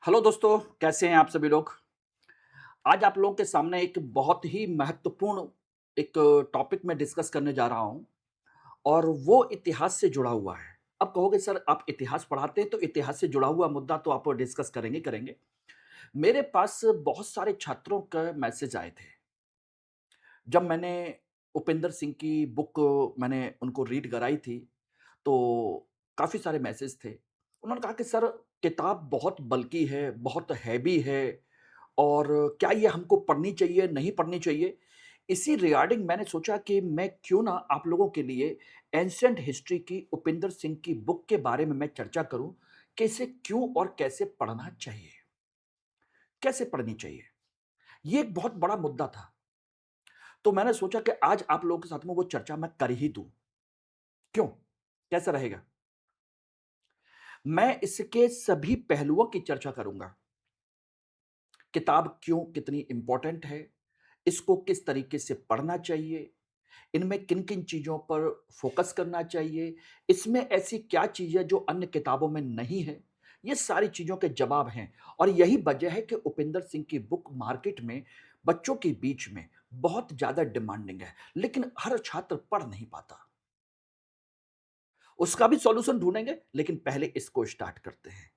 Hello दोस्तों, कैसे हैं आप सभी लोग? आज आप लोगों के सामने एक बहुत ही महत्वपूर्ण एक टॉपिक मैं डिस्कस करने जा रहा हूँ और वो इतिहास से जुड़ा हुआ है। अब कहोगे सर आप इतिहास पढ़ाते हैं तो इतिहास से जुड़ा हुआ मुद्दा तो आप डिस्कस करेंगे करेंगे। मेरे पास बहुत सारे छात्रों का मैसेज आए थे। जब मैंने उपेंद्र सिंह की बुक मैंने उनको रीड कराई थी, तो काफ़ी सारे मैसेज थे। उन्होंने कहा कि सर किताब बहुत बल्की है, बहुत हैवी है और क्या ये हमको पढ़नी चाहिए, नहीं पढ़नी चाहिए? इसी रिगार्डिंग मैंने सोचा कि मैं क्यों ना आप लोगों के लिए एंशिएंट हिस्ट्री की उपेंद्र सिंह की बुक के बारे में मैं चर्चा करूँ कि इसे क्यों और कैसे पढ़ना चाहिए? कैसे पढ़नी चाहिए? ये एक बहुत बड़ा मुद्दा था। तो मैंने सोचा कि आज आप लोगों के साथ में वो चर्चा मैं कर ही दूँ। क्यों? कैसा रहेगा? मैं इसके सभी पहलुओं की चर्चा करूँगा। किताब क्यों कितनी इम्पोर्टेंट है? इसको किस तरीके से पढ़ना चाहिए? इनमें किन-किन चीज़ों पर फ़ोकस करना चाहिए? इसमें ऐसी क्या चीज़ है जो अन्य किताबों में नहीं है? ये सारी चीज़ों के जवाब हैं और यही वजह है कि उपेंद्र सिंह की बुक मार्केट में बच्चों के बीच में बहुत ज़्यादा डिमांडिंग है, लेकिन हर छात्र पढ़ नहीं पाता। उसका भी सॉल्यूशन ढूँढेंगे, लेकिन पहले इसको स्टार्ट करते हैं।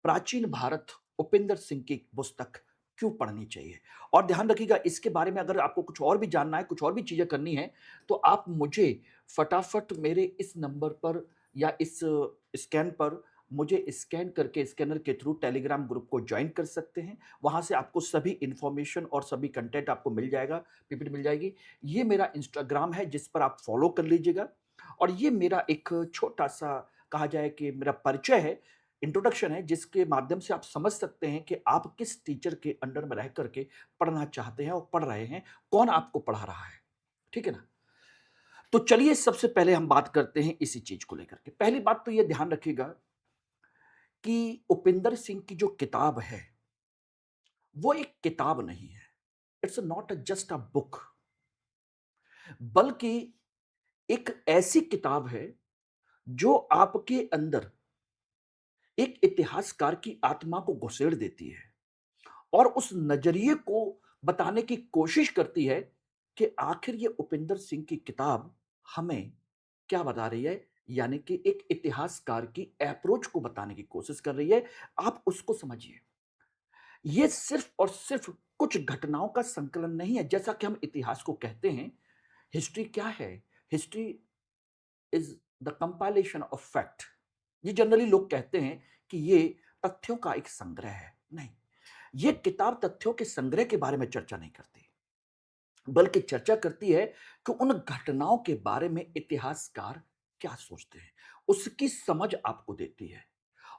प्राचीन भारत उपेंद्र सिंह की पुस्तक क्यों पढ़नी चाहिए? और ध्यान रखिएगा इसके बारे में अगर आपको कुछ और भी जानना है, कुछ और भी चीज़ें करनी है, तो आप मुझे फटाफट मेरे इस नंबर पर या इस स्कैन पर मुझे स्कैन करके स्कैनर के थ्रू टेलीग्राम ग्रुप को जॉइन कर सकते हैं। वहाँ से आपको सभी इन्फॉर्मेशन और सभी कंटेंट आपको मिल जाएगा, पीपीटी मिल जाएगी। ये मेरा इंस्टाग्राम है जिस पर आप फॉलो कर लीजिएगा और ये मेरा एक छोटा-सा कहा जाए कि मेरा परिचय है, इंट्रोडक्शन है जिसके माध्यम से आप समझ सकते हैं कि आप किस टीचर के अंडर में रह करके पढ़ना चाहते हैं और पढ़ रहे हैं, कौन आपको पढ़ा रहा है। ठीक है ना? तो चलिए सबसे पहले हम बात करते हैं इसी चीज़ को लेकर के। पहली बात तो ये ध्यान रखिएगा कि उपेंद्र सिंह की जो किताब है, वो एक किताब नहीं है। It's not just a book बल्कि एक ऐसी किताब है जो आपके अंदर एक इतिहासकार की आत्मा को घुसेड़ देती है। और उस नज़रिए को बताने की कोशिश करती है कि आखिर ये उपेंद्र सिंह की किताब हमें क्या बता रही है, यानी कि एक इतिहासकार की अप्रोच को बताने की कोशिश कर रही है। आप उसको समझिए। ये सिर्फ़ और सिर्फ़ कुछ घटनाओं का संकलन नहीं है, जैसा कि हम इतिहास को कहते हैं। हिस्ट्री क्या है? History is the compilation of fact. ये जनरली लोग कहते हैं कि ये तथ्यों का एक संग्रह है। नहीं, ये किताब तथ्यों के संग्रह के बारे में चर्चा नहीं करती, बल्कि चर्चा करती है कि उन घटनाओं के बारे में इतिहासकार क्या सोचते हैं, उसकी समझ आपको देती है।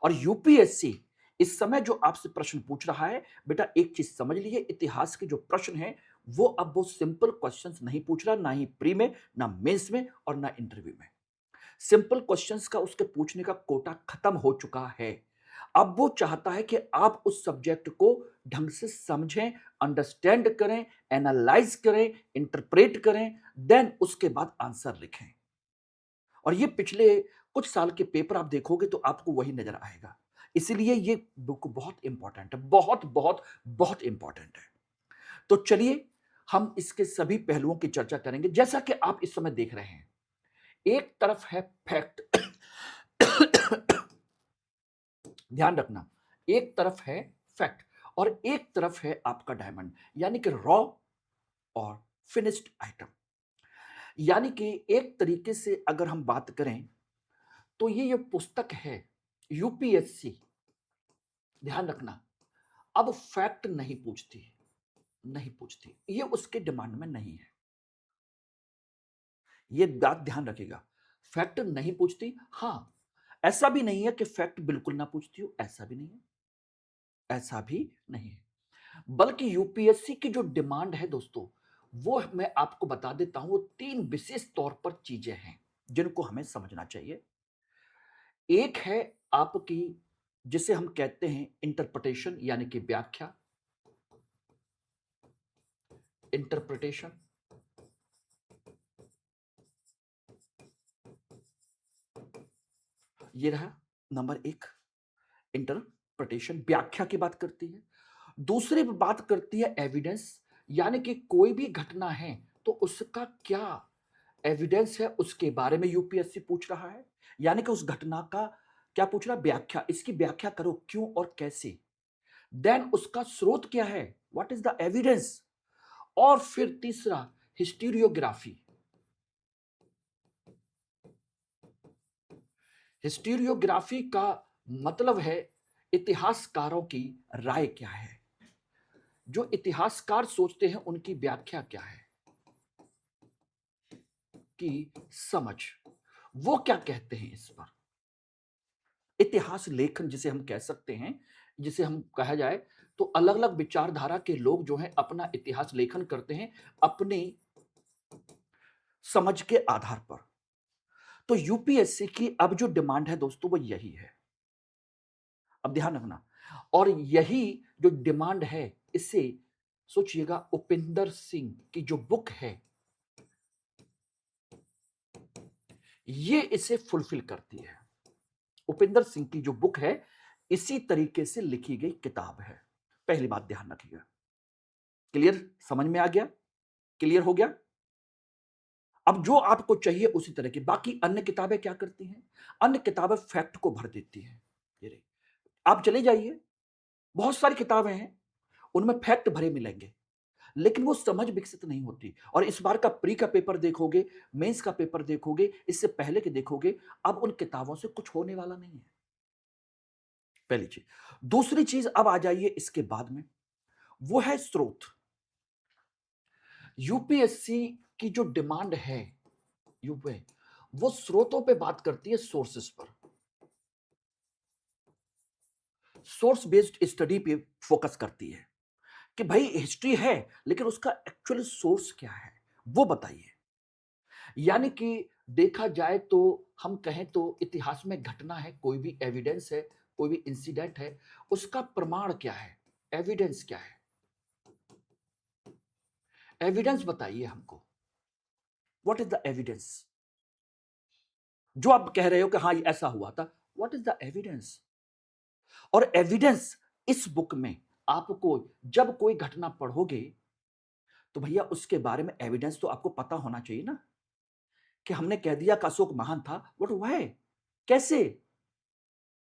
और यूपीएससी इस समय जो आपसे प्रश्न पूछ रहा है, बेटा एक चीज समझ लीजिए, इतिहास के जो प्रश्न हैं, वो अब वो सिंपल क्वेश्चंस नहीं पूछ रहा, ना ही प्री में, ना मेंस में और ना इंटरव्यू में। सिंपल क्वेश्चंस का उसके पूछने का कोटा खत्म हो चुका है। अब वो चाहता है कि आप उस सब्जेक्ट को ढंग से समझें, अंडरस्टैंड करें, एनालाइज करें, इंटरप्रेट करें, देन उसके बाद आंसर लिखें। और ये पिछले कुछ साल के पेपर आप देखोगे तो आपको वही नजर आएगा। इसीलिए ये बुक बहुत इंपॉर्टेंट है, बहुत बहुत बहुत इंपॉर्टेंट है। तो चलिए हम इसके सभी पहलुओं की चर्चा करेंगे जैसा कि आप इस समय देख रहे हैं। एक तरफ है फैक्ट। ध्यान रखना, एक तरफ है फैक्ट और एक तरफ है आपका डायमंड, यानी कि रॉ और फिनिश्ड आइटम। यानी कि एक तरीके से अगर हम बात करें तो ये पुस्तक है यूपीएससी। ध्यान रखना, अब फैक्ट नहीं पूछती, नहीं पूछती, ये उसके डिमांड में नहीं है। ये बात ध्यान रखिएगा, फैक्ट नहीं पूछती। हाँ, ऐसा भी नहीं है कि फैक्ट बिल्कुल ना पूछती हो, ऐसा भी नहीं है, ऐसा भी नहीं है। बल्कि यूपीएससी की जो डिमांड है दोस्तों, वो मैं आपको बता देता हूं, वो तीन विशेष तौर पर चीजें हैं जिनको हमें समझना चाहिए। एक है आपकी जिसे हम कहते हैं इंटरप्रिटेशन, यानी कि व्याख्या। इंटरप्रिटेशन, ये रहा नंबर एक, इंटर। इंटरप्रिटेशन, व्याख्या की बात करती है। दूसरी बात करती है एविडेंस, यानी कि कोई भी घटना है तो उसका क्या एविडेंस है उसके बारे में यूपीएससी पूछ रहा है। यानी कि उस घटना का क्या पूछ रहा है, व्याख्या, इसकी व्याख्या करो क्यों और कैसे। देन उसका स्रोत क्या है, व्हाट इज द एविडेंस। और फिर तीसरा हिस्टीरियोग्राफी। हिस्टीरियोग्राफी का मतलब है इतिहासकारों की राय क्या है, जो इतिहासकार सोचते हैं उनकी व्याख्या क्या है, की समझ, वो क्या कहते हैं इस पर। इतिहास लेखन जिसे हम कह सकते हैं, जिसे हम कहा जाए तो अलग अलग विचारधारा के लोग जो हैं अपना इतिहास लेखन करते हैं अपनी समझ के आधार पर। तो यूपीएससी की अब जो डिमांड है दोस्तों वो यही है, अब ध्यान रखना। और यही जो डिमांड है इसे सोचिएगा उपिंदर सिंह की जो बुक है ये इसे फुलफिल करती है। उपिंदर सिंह की जो बुक है इसी तरीके से लिखी गई किताब है। पहली बात ध्यान रखिएगा। क्लियर, समझ में आ गया, क्लियर हो गया। अब जो आपको चाहिए उसी तरह की, बाकी अन्य किताबें क्या करती हैं, अन्य किताबें फैक्ट को भर देती हैं। ये रही, आप चले जाइए, बहुत सारी किताबें हैं उनमें फैक्ट भरे मिलेंगे लेकिन वो समझ विकसित नहीं होती। और इस बार का प्री का पेपर देखोगे, मेंस का पेपर देखोगे, इससे पहले के देखोगे, अब उन किताबों से कुछ होने वाला नहीं है। पहली चीज। दूसरी चीज अब आ जाइए इसके बाद में, वो है स्रोत। यूपीएससी की जो डिमांड है यूपी, वो स्रोतों पे बात करती है, सोर्सेस पर, सोर्स बेस्ड स्टडी पे फोकस करती है कि भाई हिस्ट्री है लेकिन उसका एक्चुअल सोर्स क्या है वो बताइए। यानी कि देखा जाए तो हम कहें तो इतिहास में घटना है, कोई भी एविडेंस है, कोई भी इंसिडेंट है, उसका प्रमाण क्या है, एविडेंस क्या है, एविडेंस बताइए हमको। व्हाट इज द एविडेंस, जो आप कह रहे हो कि हाँ ये ऐसा हुआ था, व्हाट इज द एविडेंस। और एविडेंस इस बुक में आपको, जब कोई घटना पढ़ोगे तो भैया उसके बारे में एविडेंस तो आपको पता होना चाहिए ना, कि हमने कह दिया कि अशोक महान था, व्हाट व्हाई, कैसे,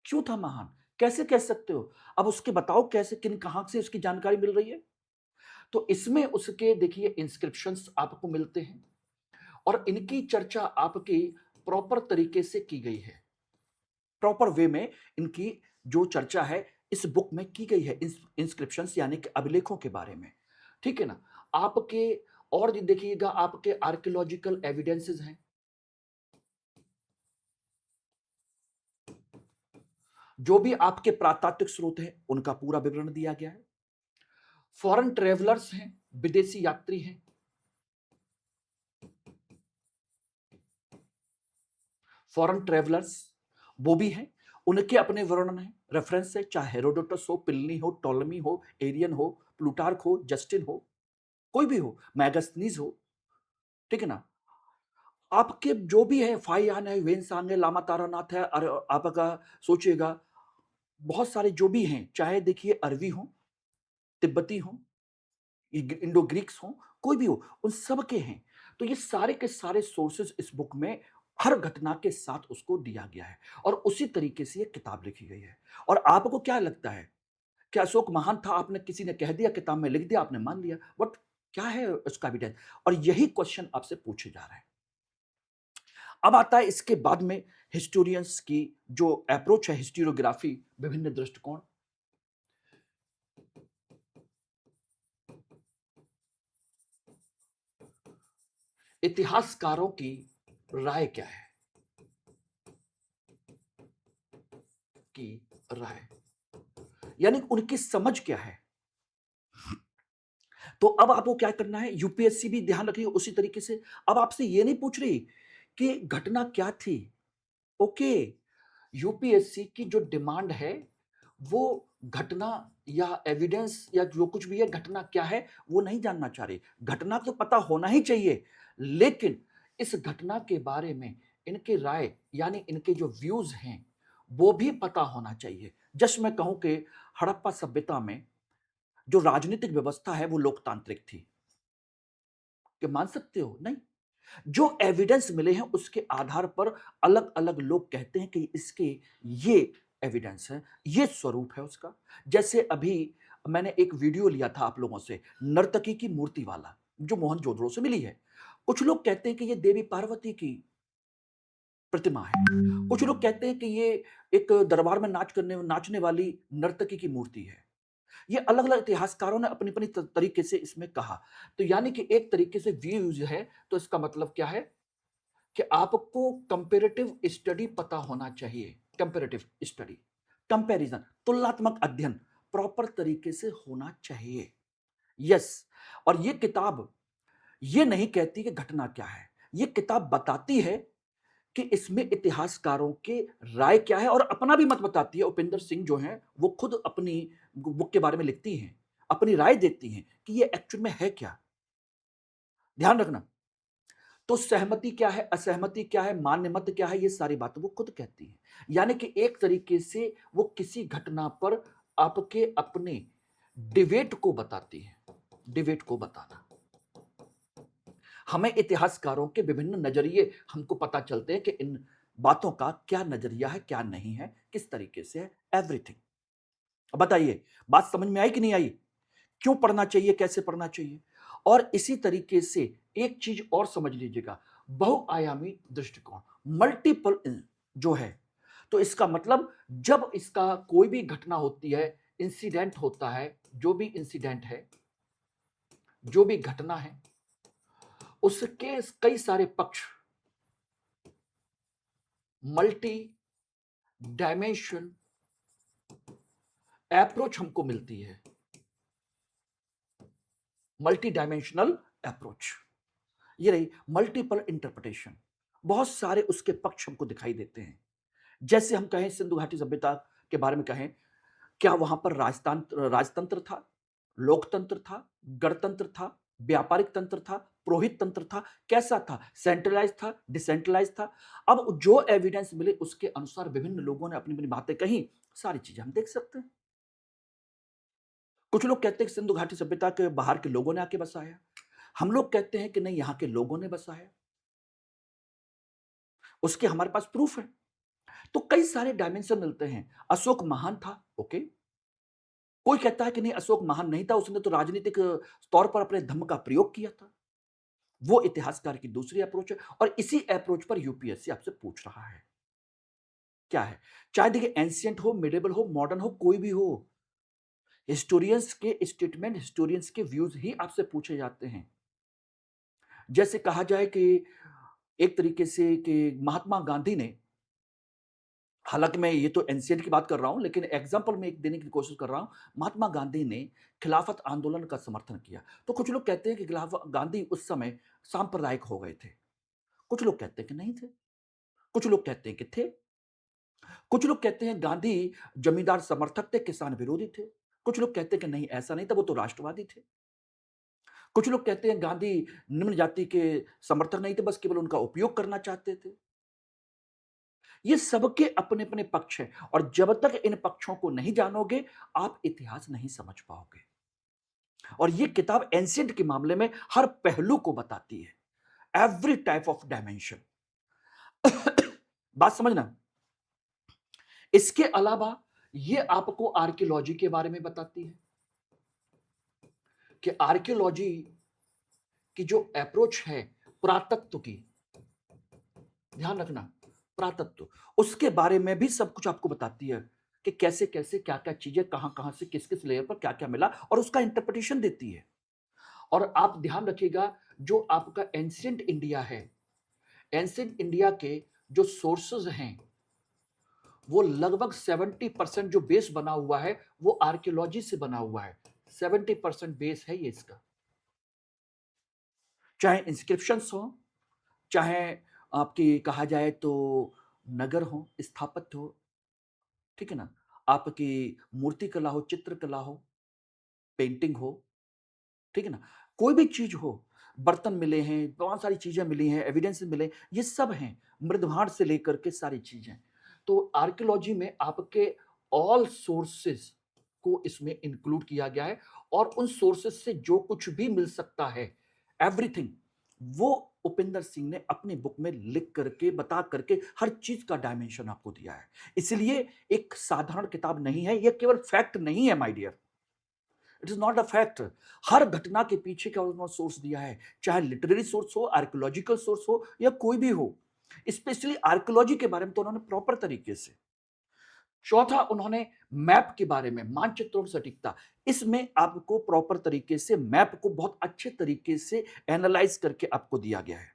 क्यों था महान, कैसे कह सकते हो, अब उसके बताओ कैसे, किन कहां से उसकी जानकारी मिल रही है। तो इसमें उसके देखिए इंस्क्रिप्शंस आपको मिलते हैं और इनकी चर्चा आपकी प्रॉपर तरीके से की गई है, प्रॉपर वे में इनकी जो चर्चा है इस बुक में की गई है, इंस्क्रिप्शंस यानी कि अभिलेखों के बारे में, ठीक है ना। आपके और देखिएगा आपके आर्कियोलॉजिकल एविडेंसेस हैं, जो भी आपके प्रातात्विक स्रोत हैं उनका पूरा विवरण दिया गया है। फॉरेन ट्रेवलर्स हैं, विदेशी यात्री हैं, फॉरेन ट्रेवलर्स वो भी हैं, उनके अपने वर्णन हैं, रेफरेंस है, चाहे हेरोडोटस हो, प्लिनी हो, टोलमी हो, एरियन हो, प्लूटार्क हो, जस्टिन हो, कोई भी हो, मैगस्थनीज हो, ठीक है ना। आपके जो भी है, फाइयान है, वेन्सान है, लामा तारानाथ है, और आपका सोचिएगा बहुत सारे जो भी हैं, चाहे देखिए अरबी हो, तिब्बती हो, इंडो ग्रीक्स हो, कोई भी हो, उन सब के हैं। तो ये सारे के सारे सोर्सेज इस बुक में हर घटना के साथ उसको दिया गया है और उसी तरीके से ये किताब लिखी गई है। और आपको क्या लगता है, क्या अशोक महान था, आपने किसी ने कह दिया, किताब में लिख दिया, आपने मान लिया, बट क्या है उसका एविडेंस। और यही क्वेश्चन आपसे पूछे जा रहे हैं। अब आता है इसके बाद में हिस्टोरियंस की जो अप्रोच है, हिस्टोरियोग्राफी, विभिन्न दृष्टिकोण। इतिहासकारों की राय क्या है, की राय यानी उनकी समझ क्या है। तो अब आपको क्या करना है, यूपीएससी भी ध्यान रखिए उसी तरीके से। अब आपसे ये नहीं पूछ रही कि घटना क्या थी, ओके, यूपीएससी की जो डिमांड है वो घटना या एविडेंस या जो कुछ भी है, घटना क्या है वो नहीं जानना चाह रही। घटना तो पता होना ही चाहिए लेकिन इस घटना के बारे में इनकी राय यानी इनके जो व्यूज हैं वो भी पता होना चाहिए, जस्ट मैं कहूं कि हड़प्पा सभ्यता में जो राजनीतिक व्यवस्था है वो लोकतांत्रिक थी। क्या मान सकते हो? नहीं। जो एविडेंस मिले हैं उसके आधार पर अलग अलग लोग कहते हैं कि इसके ये एविडेंस है, ये स्वरूप है उसका। जैसे अभी मैंने एक वीडियो लिया था आप लोगों से, नर्तकी की मूर्ति वाला, जो मोहनजोदड़ो से मिली है। कुछ लोग कहते हैं कि ये देवी पार्वती की प्रतिमा है। कुछ लोग कहते हैं कि ये एक दरबार में नाचने वाली नर्तकी की मूर्ति है। ये अलग अलग इतिहासकारों ने अपनी अपनी तरीके से इसमें कहा। तो यानी कि एक तरीके से व्यूज है, तो इसका मतलब क्या है कि आपको कंपेरेटिव स्टडी पता होना चाहिए। कंपेरेटिव स्टडी, कंपैरिजन, तुलनात्मक अध्ययन प्रॉपर तरीके से होना चाहिए। यस। और ये किताब ये नहीं कहती कि घटना क्या है, ये किताब बताती है कि इसमें इतिहासकारों के राय क्या है, और अपना भी मत बताती है। उपेंद्र सिंह जो हैं वो खुद अपनी बुक के बारे में लिखती हैं, अपनी राय देती हैं कि ये एक्चुअल में है क्या। ध्यान रखना। तो सहमति क्या है, असहमति क्या है, मान्य मत क्या है, ये सारी बातें वो खुद कहती है। यानी कि एक तरीके से वो किसी घटना पर आपके अपने डिबेट को बताती है। डिबेट को बताना, हमें इतिहासकारों के विभिन्न नजरिए हमको पता चलते हैं कि इन बातों का क्या नजरिया है, क्या नहीं है, किस तरीके से है, एवरीथिंग। बताइए, बात समझ में आई कि नहीं आई? क्यों पढ़ना चाहिए, कैसे पढ़ना चाहिए? और इसी तरीके से एक चीज और समझ लीजिएगा, बहुआयामी दृष्टिकोण, मल्टीपल जो है, तो इसका मतलब जब इसका कोई भी घटना होती है, इंसिडेंट होता है, जो भी इंसिडेंट है, जो भी घटना है, उसके कई सारे पक्ष, मल्टी डायमेंशन अप्रोच हमको मिलती है। मल्टी डायमेंशनल अप्रोच, ये रही मल्टीपल इंटरप्रिटेशन। बहुत सारे उसके पक्ष हमको दिखाई देते हैं। जैसे हम कहें सिंधु घाटी सभ्यता के बारे में कहें, क्या वहां पर राजतंत्र था, लोकतंत्र था, गणतंत्र था, व्यापारिक तंत्र था, पुरोहित तंत्र था, कैसा था, सेंट्रलाइज था, डिसेंट्रलाइज था? अब जो एविडेंस मिले उसके अनुसार विभिन्न लोगों ने अपनी अपनी बातें कही, सारी चीजें हम देख सकते हैं। कुछ लोग कहते हैं कि सिंधु घाटी सभ्यता के बाहर के लोगों ने आके बसाया, हम लोग कहते हैं कि नहीं, यहां के लोगों ने बसाया। उसके हमारे पास प्रूफ है। तो कई सारे डायमेंशन मिलते हैं। अशोक महान था, ओके। कोई कहता है कि नहीं, अशोक महान नहीं था, उसने तो राजनीतिक तौर पर अपने धम्म का प्रयोग किया था। वो इतिहासकार की दूसरी अप्रोच है, और इसी अप्रोच पर यूपीएससी आपसे पूछ रहा है क्या है। चाहे देखिए एंशियंट हो, मिडेबल हो, मॉडर्न हो, कोई भी हो, हिस्टोरियंस के स्टेटमेंट, हिस्टोरियंस के व्यूज ही आपसे पूछे जाते हैं। जैसे कहा जाए कि एक तरीके से कि महात्मा गांधी ने, हालांकि मैं ये तो एंशियंट की बात कर रहा हूं, लेकिन एग्जाम्पल में एक देने की कोशिश कर रहा हूं। महात्मा गांधी ने खिलाफत आंदोलन का समर्थन किया, तो कुछ लोग कहते हैं कि खिलाफत गांधी उस समय सांप्रदायिक हो गए थे। कुछ लोग कहते हैं कि नहीं थे। कुछ लोग कहते हैं कि थे। कुछ लोग कहते हैं गांधी जमींदार समर्थक थे, किसान विरोधी थे। कुछ लोग कहते हैं कि नहीं, ऐसा नहीं था, वो तो राष्ट्रवादी थे। कुछ लोग कहते हैं गांधी निम्न जाति के समर्थक नहीं थे, बस केवल उनका उपयोग करना चाहते थे। ये सबके अपने अपने पक्ष हैं, और जब तक इन पक्षों को नहीं जानोगे, आप इतिहास नहीं समझ पाओगे। और ये किताब एंशियंट के मामले में हर पहलू को बताती है, एवरी टाइप ऑफ डायमेंशन। बात समझना। इसके अलावा ये आपको आर्कियोलॉजी के बारे में बताती है कि आर्कियोलॉजी की जो अप्रोच है पुरातत्व की, ध्यान रखना, पुरातत्व, उसके बारे में भी सब कुछ आपको बताती है कि कैसे कैसे क्या क्या चीजें कहां कहां से किस किस लेयर पर क्या क्या मिला, और उसका इंटरप्रिटेशन देती है। और आप ध्यान रखिएगा, जो आपका एंशियंट इंडिया है, एंशियंट इंडिया के जो सोर्सेज हैं, वो लगभग 70% जो बेस बना हुआ है वो आर्कियोलॉजी से बना हुआ है। 70% बेस है ये इसका। चाहे इंस्क्रिप्शंस हो, चाहे आपकी कहा जाए तो नगर हो, स्थापत्य हो, ठीक है ना, आपकी मूर्ति कला हो, चित्रकला हो, पेंटिंग हो, ठीक है ना, कोई भी चीज हो, बर्तन मिले हैं, बहुत सारी चीजें मिली हैं, एविडेंस मिले, ये सब हैं, मृदभांड से लेकर के सारी चीजें। तो आर्कियोलॉजी में आपके ऑल सोर्सेस को इसमें इंक्लूड किया गया है और उन सोर्सेस से जो कुछ भी मिल सकता है, एवरीथिंग, वो उपिंदर सिंह ने अपनी बुक में लिख करके, बता करके हर चीज का डायमेंशन आपको दिया है। इसलिए एक साधारण किताब नहीं है, यह केवल फैक्ट नहीं है my dear, it is not a fact. हर घटना के पीछे का उन्होंने सोर्स दिया है, चाहे लिटरेरी सोर्स हो, आर्कियोलॉजिकल सोर्स हो या कोई भी हो। स्पेशली आर्कियोलॉजी के बारे में तो उन्होंने प्रॉपर तरीके से। चौथा, उन्होंने मैप के बारे में, मानचित्र और सटीकता, इसमें आपको प्रॉपर तरीके से मैप को बहुत अच्छे तरीके से एनालाइज करके आपको दिया गया है,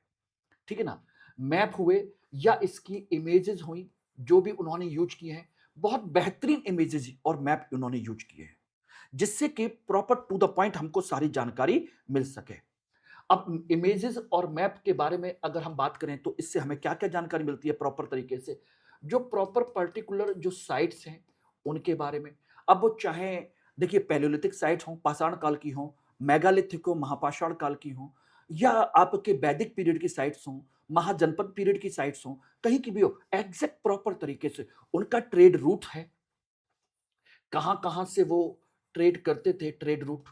ठीक है ना। मैप हुए या इसकी इमेजेस हुई जो भी उन्होंने यूज किए हैं, बहुत बेहतरीन इमेजेस और मैप उन्होंने यूज किए हैं, जिससे कि प्रॉपर टू द पॉइंट हमको सारी जानकारी मिल सके। अब इमेजेस और मैप के बारे में अगर हम बात करें तो इससे हमें क्या क्या जानकारी मिलती है प्रॉपर तरीके से, जो प्रॉपर पर्टिकुलर जो साइट्स हैं उनके बारे में। अब वो चाहे देखिए पैलियोलिथिक साइट्स हो, पाषाण काल की हो, मेगालिथिक हो, महापाषाण काल की हो, या आपके वैदिक पीरियड की साइट्स हो, महाजनपद पीरियड की साइट्स हो, कहीं की भी हो, एग्जैक्ट प्रॉपर तरीके से उनका ट्रेड रूट है, कहां कहां से वो ट्रेड करते थे, ट्रेड रूट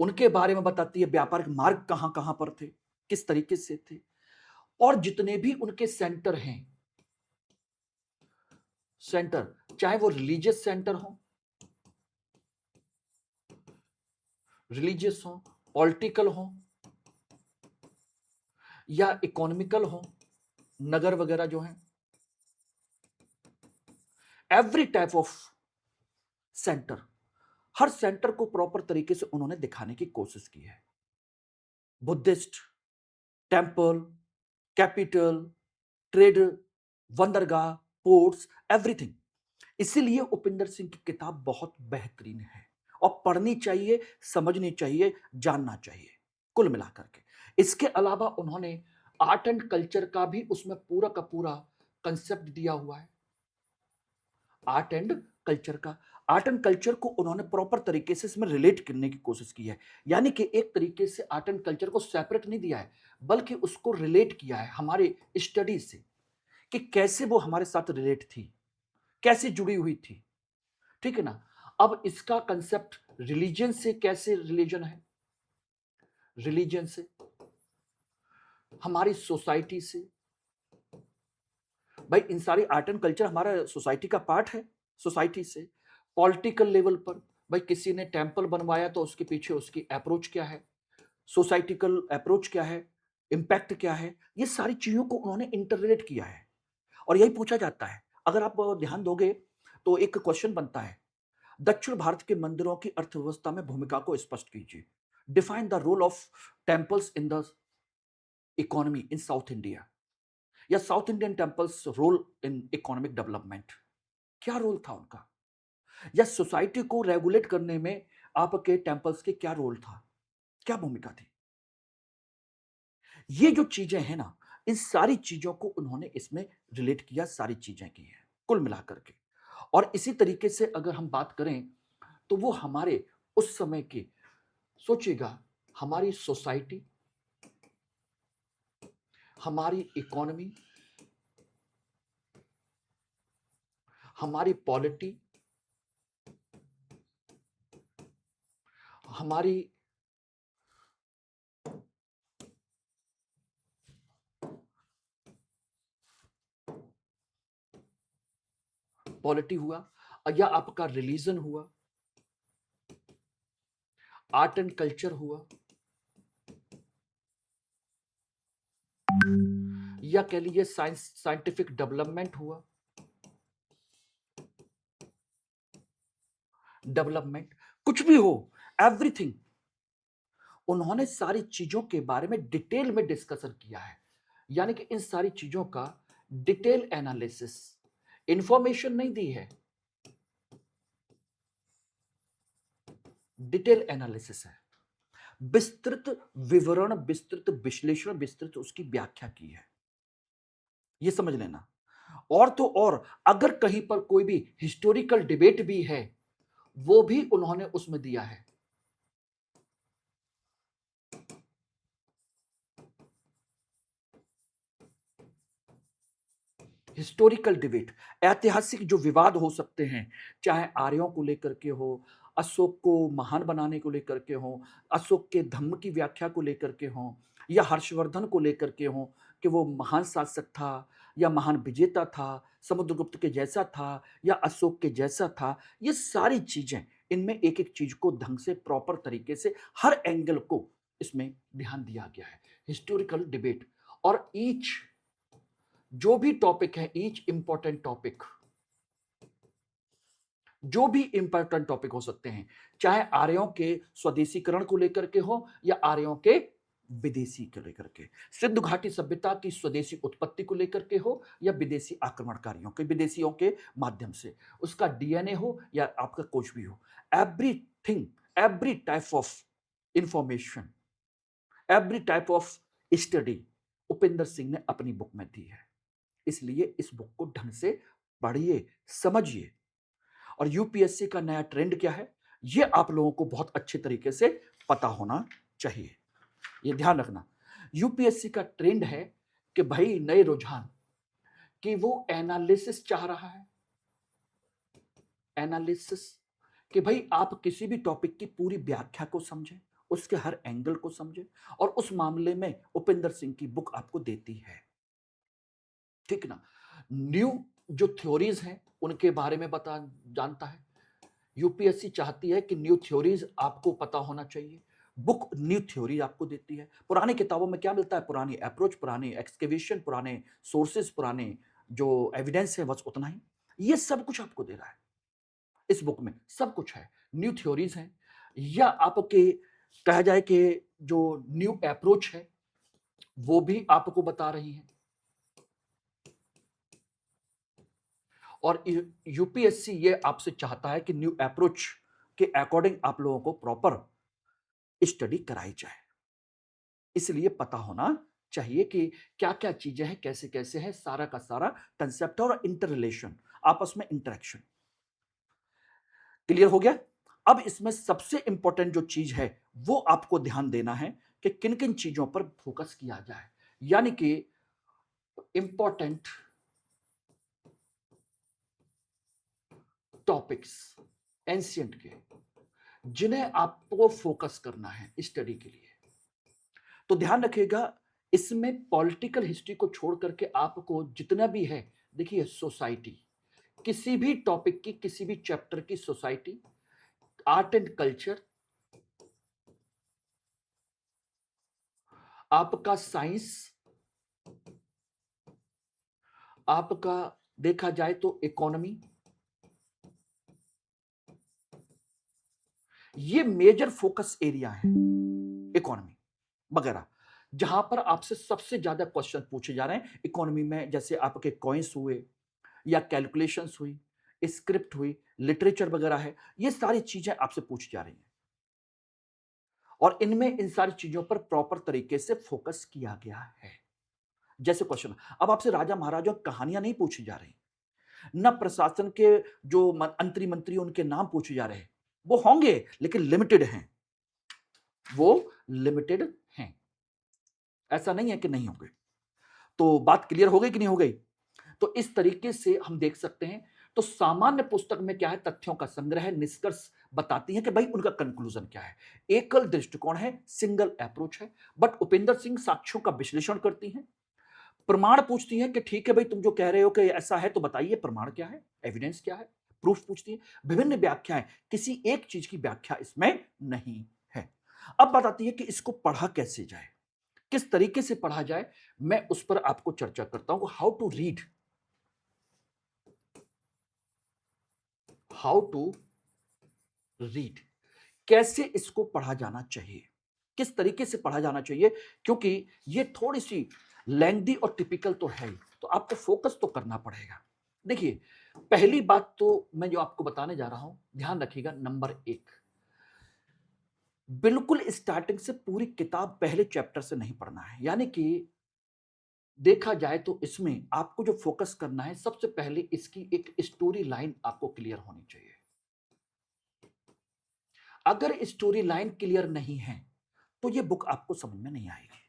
उनके बारे में बताती है, व्यापारिक मार्ग कहां कहां पर थे, किस तरीके से थे, और जितने भी उनके सेंटर हैं, सेंटर चाहे वो रिलीजियस सेंटर हो, रिलीजियस हो, पॉलिटिकल हो, या इकोनॉमिकल हो, नगर वगैरह जो हैं, every type of centre, her centre को प्रॉपर तरीके से उन्होंने दिखाने की कोशिश की है। बुद्धिस्ट टेम्पल, कैपिटल, ट्रेड, बंदरगाह, पोर्ट्स, एवरीथिंग। इसीलिए उपिंदर सिंह की किताब बहुत बेहतरीन है और पढ़नी चाहिए, समझनी चाहिए, जानना चाहिए कुल मिलाकर के। इसके अलावा उन्होंने आर्ट एंड कल्चर का भी उसमें पूरा का पूरा कंसेप्ट दिया हुआ है। आर्ट एंड कल्चर का, आर्ट एंड कल्चर को उन्होंने प्रॉपर तरीके से इसमें रिलेट करने की कोशिश की है, यानी कि एक तरीके से आर्ट एंड कल्चर को सेपरेट नहीं दिया है, बल्कि उसको रिलेट किया है हमारे स्टडी से, कि कैसे वो हमारे साथ रिलेट थी, कैसे जुड़ी हुई थी, ठीक है ना। अब इसका कंसेप्ट रिलीजन से कैसे रिलीजन है, रिलीजन से, हमारी सोसाइटी से, भाई इन सारी आर्ट एंड कल्चर हमारा सोसाइटी का पार्ट है, सोसाइटी से, पॉलिटिकल लेवल पर, भाई किसी ने टेम्पल बनवाया तो उसके पीछे उसकी अप्रोच क्या है, सोसाइटिकल अप्रोच क्या है, इंपैक्ट क्या है, ये सारी चीजों को उन्होंने इंटररिलेट किया है। और यही पूछा जाता है, अगर आप ध्यान दोगे तो एक क्वेश्चन बनता है, दक्षिण भारत के मंदिरों की अर्थव्यवस्था में भूमिका को स्पष्ट कीजिए, define the role of temples in the economy in South India, या South Indian temples role in economic development, क्या रोल था उनका, या सोसाइटी को रेगुलेट करने में आपके टेम्पल्स के क्या रोल था, क्या भूमिका थी। ये जो चीजें हैं ना, इन सारी चीजों को उन्होंने इसमें रिलेट किया, सारी चीजें की हैं कुल मिलाकर के। और इसी तरीके से अगर हम बात करें तो वो हमारे उस समय के, सोचिएगा, हमारी सोसाइटी, हमारी इकोनॉमी, हमारी पॉलिटी, हमारी पॉलिटी हुआ, या आपका रिलीजन हुआ, आर्ट एंड कल्चर हुआ, या कह लीजिए साइंस, साइंटिफिक डेवलपमेंट हुआ, डेवलपमेंट, कुछ भी हो, एवरीथिंग, उन्होंने सारी चीजों के बारे में डिटेल में डिस्कशन किया है, यानी कि इन सारी चीजों का डिटेल एनालिसिस, इंफॉर्मेशन नहीं दी है, डिटेल एनालिसिस है, विस्तृत विवरण, विस्तृत विश्लेषण, विस्तृत उसकी व्याख्या की है, ये समझ लेना। और तो और अगर कहीं पर कोई भी हिस्टोरिकल डिबेट भी है, वो भी उन्होंने उसमें दिया है। हिस्टोरिकल डिबेट, ऐतिहासिक जो विवाद हो सकते हैं, चाहे आर्यों को लेकर के हो, अशोक को महान बनाने को लेकर के हो, अशोक के धम्म की व्याख्या को लेकर के हों, या हर्षवर्धन को लेकर के हों कि वो महान शासक था या महान विजेता था, समुद्रगुप्त के जैसा था या अशोक के जैसा था, ये सारी चीजें, इनमें एक-एक चीज को ढंग से प्रॉपर तरीके से हर एंगल को इसमें ध्यान दिया गया है। हिस्टोरिकल डिबेट, और ईच जो भी टॉपिक है, ईच इंपॉर्टेंट टॉपिक, जो भी इंपॉर्टेंट टॉपिक हो सकते हैं, चाहे आर्यों के स्वदेशीकरण को लेकर के हो या आर्यों के विदेशी को लेकर के, सिंधु घाटी सभ्यता की स्वदेशी उत्पत्ति को लेकर के हो या विदेशी आक्रमणकारियों के, विदेशियों के माध्यम से, उसका डीएनए हो या आपका कुछ भी हो, everything, every type of information, every type of study Upendra Singh ने अपनी बुक में दी है। इसलिए इस बुक को ढंग से पढ़िए, समझिए। और यूपीएससी का नया ट्रेंड क्या है, ये आप लोगों को बहुत अच्छे तरीके से पता होना चाहिए। ये ध्यान रखना, यूपीएससी का ट्रेंड है कि भाई नए रुझान, कि वो एनालिसिस चाह रहा है। एनालिसिस, कि भाई आप किसी भी टॉपिक की पूरी व्याख्या को समझें, उसके हर एंगल को समझें, और उस मामले में उपेंद्र सिंह की बुक आपको देती है। ठीक ना। न्यू जो थ्योरीज हैं उनके बारे में बता जानता है। यूपीएससी चाहती है कि न्यू थ्योरीज आपको पता होना चाहिए। बुक न्यू थ्योरी आपको देती है। पुरानी किताबों में क्या मिलता है, पुरानी अप्रोच, पुरानी एक्सकेवेशन, पुराने सोर्सेस, पुराने जो एविडेंस है, बस उतना ही। ये सब कुछ आपको दे रहा है इस बुक में, सब कुछ है। न्यू थ्योरीज हैं, या आपके कहा जाए कि जो न्यू अप्रोच है वो भी आपको बता रही है। और यूपीएससी ये आपसे चाहता है कि न्यू अप्रोच के अकॉर्डिंग आप लोगों को प्रॉपर स्टडी कराई जाए। इसलिए पता होना चाहिए कि क्या क्या चीजें हैं, कैसे कैसे है, सारा का सारा कंसेप्ट और इंटर रिलेशन, आपस में इंटरेक्शन। क्लियर हो गया। अब इसमें सबसे इंपॉर्टेंट जो चीज है वो आपको ध्यान देना है कि किन किन चीजों पर फोकस किया जाए, यानी कि इंपॉर्टेंट टॉपिक्स एंशिएंट के, जिन्हें आपको फोकस करना है स्टडी के लिए। तो ध्यान रखिएगा, इसमें पॉलिटिकल हिस्ट्री को छोड़ करके आपको जितना भी है, देखिए सोसाइटी, किसी भी टॉपिक की, किसी भी चैप्टर की सोसाइटी, आर्ट एंड कल्चर, आपका साइंस, आपका देखा जाए तो इकोनॉमी, ये मेजर फोकस एरिया है इकोनॉमी वगैरह, जहां पर आपसे सबसे ज्यादा क्वेश्चन पूछे जा रहे हैं इकोनॉमी में। जैसे आपके कॉइन्स हुए या कैलकुलेशंस हुई, स्क्रिप्ट हुई, लिटरेचर वगैरह है, ये सारी चीजें आपसे पूछी जा रही हैं, और इनमें इन सारी चीजों पर प्रॉपर तरीके से फोकस किया गया है। जैसे क्वेश्चन, अब आपसे राजा महाराजा कहानियां नहीं पूछी जा रही, न प्रशासन के जो मंत्री मंत्री उनके नाम पूछे जा रहे हैं, वो होंगे लेकिन लिमिटेड हैं, वो लिमिटेड हैं, ऐसा नहीं है कि नहीं होंगे। तो बात क्लियर हो गई कि नहीं हो गई। तो इस तरीके से हम देख सकते हैं। तो सामान्य पुस्तक में क्या है, तथ्यों का संग्रह है, निष्कर्ष बताती है कि भाई उनका कंक्लूजन क्या है, एकल दृष्टिकोण है, सिंगल अप्रोच है। बट उपेंद्र सिंह साक्ष्यों का विश्लेषण करती हैं, प्रमाण पूछती है कि ठीक है भाई तुम जो कह रहे हो कि ऐसा है तो बताइए प्रमाण क्या है, एविडेंस क्या है, प्रूफ पूछती है। विभिन्न व्याख्याएं, किसी एक चीज की व्याख्या इसमें नहीं है। अब बात आती है कि इसको पढ़ा कैसे जाए, किस तरीके से पढ़ा जाए, मैं उस पर आपको चर्चा करता हूं। How to read, how to read, कैसे इसको पढ़ा जाना चाहिए, किस तरीके से पढ़ा जाना चाहिए, क्योंकि ये थोड़ी सी लेंथी और टिपिकल तो है ही, तो आपको फोकस तो करना पड़ेगा। देखिए, पहली बात तो मैं जो आपको बताने जा रहा हूं, ध्यान रखिएगा। नंबर एक, बिल्कुल स्टार्टिंग से पूरी किताब पहले चैप्टर से नहीं पढ़ना है, यानी कि देखा जाए तो इसमें आपको जो फोकस करना है, सबसे पहले इसकी एक स्टोरी लाइन आपको क्लियर होनी चाहिए। अगर स्टोरी लाइन क्लियर नहीं है तो ये बुक आपको समझ में नहीं आएगी।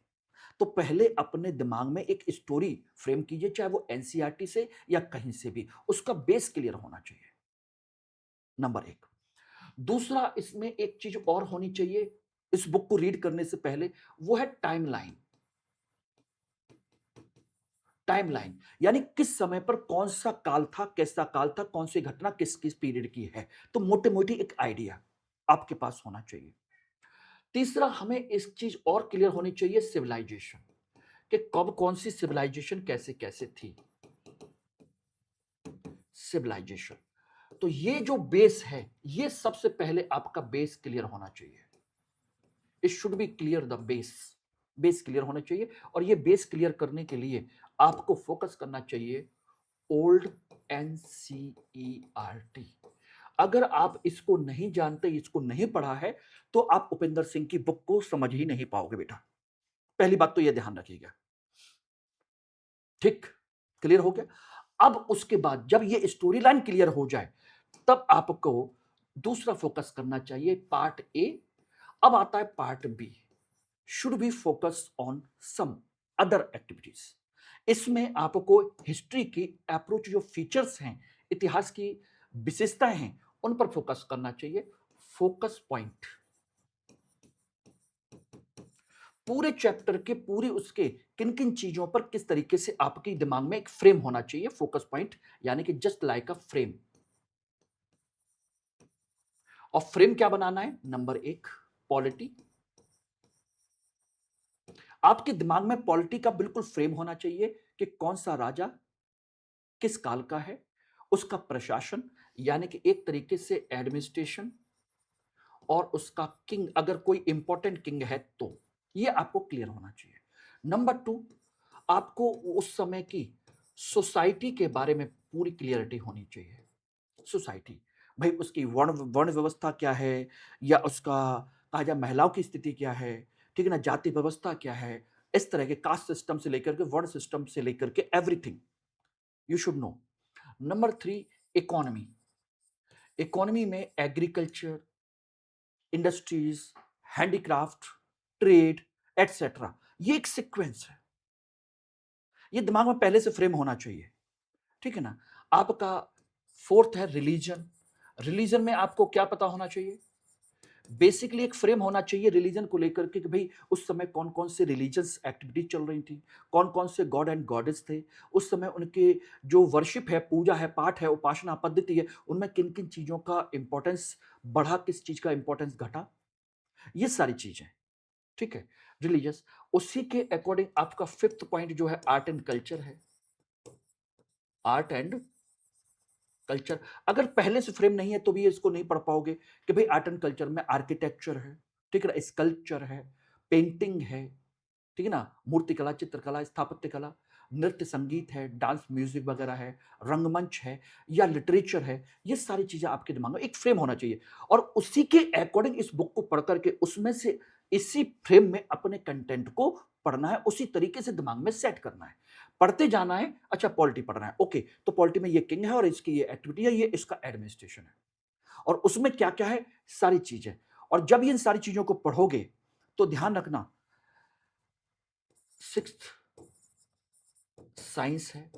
तो पहले अपने दिमाग में एक स्टोरी फ्रेम कीजिए, चाहे वो एनसीईआरटी से या कहीं से भी, उसका बेस क्लियर होना चाहिए, नंबर एक। दूसरा, इसमें एक चीज और होनी चाहिए इस बुक को रीड करने से पहले, वो है टाइमलाइन। टाइमलाइन यानी किस समय पर कौन सा काल था, कैसा काल था, कौन सी घटना किस किस पीरियड की है, तो मोटे मोटी एक आइडिया आपके पास होना चाहिए। तीसरा, हमें इस चीज और क्लियर होनी चाहिए, सिविलाइजेशन, कि कब कौन सी सिविलाइजेशन कैसे कैसे थी। सिविलाइजेशन, तो ये जो बेस है, ये सबसे पहले आपका बेस क्लियर होना चाहिए। It should be clear the base, base clear होना चाहिए। और ये बेस क्लियर करने के लिए आपको फोकस करना चाहिए ओल्ड एनसीईआरटी। अगर आप इसको नहीं जानते, इसको नहीं पढ़ा है, तो आप उपेंद्र सिंह की बुक को समझ ही नहीं पाओगे बेटा। पहली बात तो यह ध्यान रखिएगा, ठीक, क्लियर हो गया। अब उसके बाद जब ये स्टोरी लाइन क्लियर हो जाए, तब आपको दूसरा फोकस करना चाहिए पार्ट ए। अब आता है part B, should be focus on some other activities. इसमें आपको हिस्ट्री की अप्रोच, जो फीचर्स हैं, इतिहास की विशेषताएं हैं, उन पर फोकस करना चाहिए। फोकस पॉइंट, पूरे चैप्टर के पूरे उसके किन किन चीजों पर किस तरीके से आपके दिमाग में एक फ्रेम होना चाहिए, फोकस पॉइंट, यानी कि जस्ट लाइक अ फ्रेम। और फ्रेम क्या बनाना है, नंबर एक, पॉलिटी। आपके दिमाग में पॉलिटी का बिल्कुल फ्रेम होना चाहिए कि कौन सा राजा किस काल का है, उसका प्रशासन, यानी कि एक तरीके से एडमिनिस्ट्रेशन, और उसका किंग, अगर कोई इंपॉर्टेंट किंग है तो ये आपको क्लियर होना चाहिए। नंबर टू, आपको उस समय की सोसाइटी के बारे में पूरी क्लियरिटी होनी चाहिए। सोसाइटी, भाई उसकी वर्ण वर्ण व्यवस्था क्या है, या उसका कहा जाए महिलाओं की स्थिति क्या है, ठीक है ना, जाति व्यवस्था क्या है, इस तरह के कास्ट सिस्टम से लेकर के वर्ण सिस्टम से लेकर के everything you should know. Number three, economy. Economy में agriculture, industries, handicraft, trade, etcetera, ये एक सीक्वेंस है, ये दिमाग में पहले से फ्रेम होना चाहिए, ठीक है ना। आपका फोर्थ है रिलीजन। रिलीजन में आपको क्या पता होना चाहिए, बेसिकली एक फ्रेम होना चाहिए रिलीजन को लेकर के, कि भाई उस समय कौन कौन से रिलीजियस एक्टिविटी चल रही थी, कौन कौन से गॉड एंड गॉडेस थे उस समय, उनके जो वर्शिप है, पूजा है, पाठ है, उपासना पद्धति है, उनमें किन किन चीजों का इंपॉर्टेंस बढ़ा, किस चीज का इंपॉर्टेंस घटा, ये सारी चीजें, ठीक है, रिलीजियस। उसी के अकॉर्डिंग आपका फिफ्थ पॉइंट जो है आर्ट एंड कल्चर है। आर्ट एंड कल्चर, अगर पहले से फ्रेम नहीं है तो भी इसको नहीं पढ़ पाओगे कि भाई आर्ट एंड कल्चर में आर्किटेक्चर है, ठीक है ना, स्कल्पचर है, पेंटिंग है, ठीक है ना, मूर्तिकला, चित्रकला, स्थापत्य कला, नृत्य संगीत है, डांस म्यूजिक वगैरह है, रंगमंच है, या लिटरेचर है, ये सारी चीजें आपके दिमाग में एक फ्रेम होना चाहिए। और उसी के अकॉर्डिंग इस बुक को पढ़ करके उसमें से इसी फ्रेम में अपने कंटेंट को पढ़ना है, उसी तरीके से दिमाग में सेट करना है, पढ़ते जाना है। अच्छा, पॉलिटी पढ़ना है, ओके, तो पॉलिटी में ये किंग है और इसकी ये एक्टिविटी है, ये इसका एडमिनिस्ट्रेशन है, और उसमें क्या क्या है, सारी चीजें। और जब इन सारी चीजों को पढ़ोगे तो ध्यान रखना, सिक्स्थ साइंस है,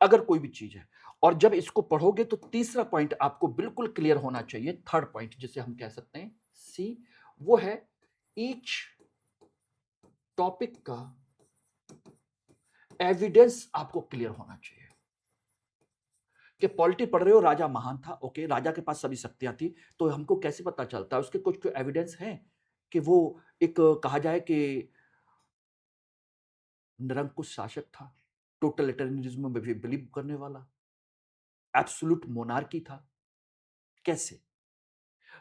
अगर कोई भी चीज है, और जब इसको पढ़ोगे तो तीसरा पॉइंट आपको बिल्कुल क्लियर होना चाहिए, थर्ड पॉइंट जिसे हम कह सकते हैं सी, वो है ईच टॉपिक का एविडेंस आपको क्लियर होना चाहिए। कि पॉलिटी पढ़ रहे हो, राजा महान था, ओके, राजा के पास सभी शक्तियां थी, तो हमको कैसे पता चलता है, उसके कुछ एविडेंस हैं कि वो एक कहा जाए कि निरंकुश शासक था, टोटलिटेरियनिज्म में भी बिलीव करने वाला, एब्सोल्यूट मोनार्की था, कैसे,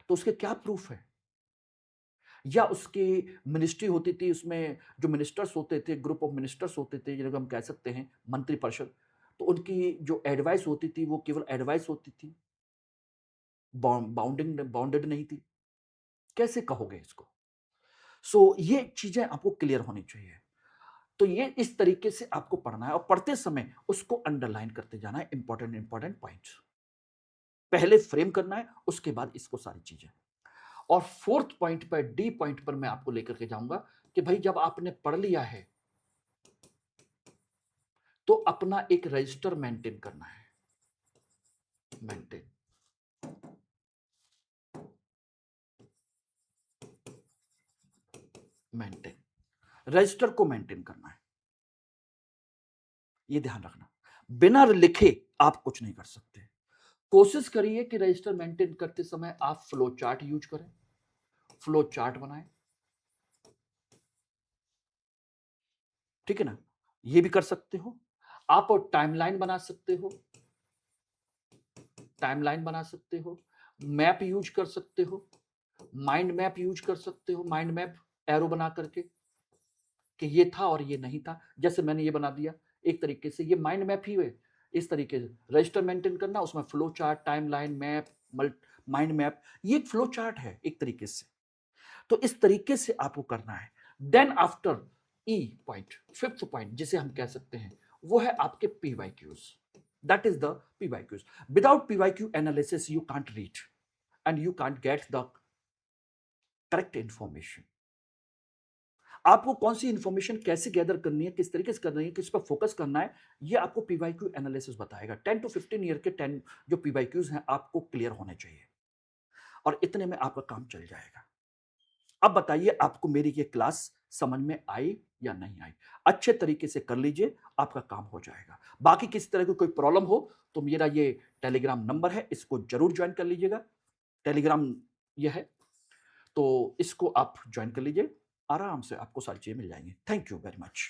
तो उसके क्या प्रूफ है, या उसकी मिनिस्ट्री होती थी, उसमें जो मिनिस्टर्स होते थे, ग्रुप ऑफ मिनिस्टर्स होते थे, जिनको हम कह सकते हैं मंत्रिपरिषद, तो उनकी जो एडवाइस होती थी वो केवल एडवाइस होती थी, बाउंडेड नहीं थी, कैसे कहोगे इसको। ये चीजें आपको क्लियर होनी चाहिए। तो ये इस तरीके से आपको पढ़ना है, और पढ़ते समय उसको अंडरलाइन करते जाना है, इंपॉर्टेंट इंपॉर्टेंट पॉइंट्स पहले फ्रेम करना है, उसके बाद इसको सारी चीजें। और फोर्थ पॉइंट पर, डी पॉइंट पर मैं आपको लेकर के जाऊंगा कि भाई जब आपने पढ़ लिया है, तो अपना एक रजिस्टर मेंटेन करना है। मेंटेन, मेंटेन, रजिस्टर को मेंटेन करना है, ये ध्यान रखना। बिना लिखे आप कुछ नहीं कर सकते। कोशिश करिए कि रजिस्टर मेंटेन करते समय आप फ्लो चार्ट यूज करें, फ्लो चार्ट बनाएं, ठीक है ना? ये भी कर सकते हो। आप टाइमलाइन बना सकते हो, टाइमलाइन बना सकते हो, मैप यूज कर सकते हो, माइंड मैप यूज कर सकते हो, माइंड मैप एरो बना करके कि ये था और ये नहीं था। जैसे मैंने ये बना दिया, एक तरीके से ये माइंड मैप ही है। इस तरीके से रजिस्टर मेंटेन करना, उसमें flow chart, timeline, map, mind map, ये एक फ्लो चार्ट है एक तरीके से। तो इस तरीके से आपको करना है। Then after E point, fifth point जिसे हम कह सकते हैं, वो है आपके PYQs. That is the PYQs. Without PYQ analysis you can't read and you can't get the correct information. आपको कौन सी इंफॉर्मेशन कैसे गैदर करनी है, किस तरीके से करनी है, किस पर फोकस करना है, ये आपको पीवाईक्यू एनालिसिस बताएगा। 10 टू 15 ईयर के 10 जो पीवाईक्यूज हैं आपको क्लियर होने चाहिए, और इतने में आपका काम चल जाएगा। अब बताइए आपको मेरी ये क्लास समझ में आई या नहीं आई? अच्छे तरीके से कर लीजिए, आपका काम हो जाएगा। बाकी किसी तरह की कोई प्रॉब्लम हो तो मेरा ये टेलीग्राम नंबर है, इसको जरूर ज्वाइन कर लीजिएगा। टेलीग्राम ये है, तो इसको आप ज्वाइन कर लीजिए, आराम से आपको सारी चीजें मिल जाएंगी। Thank you very much.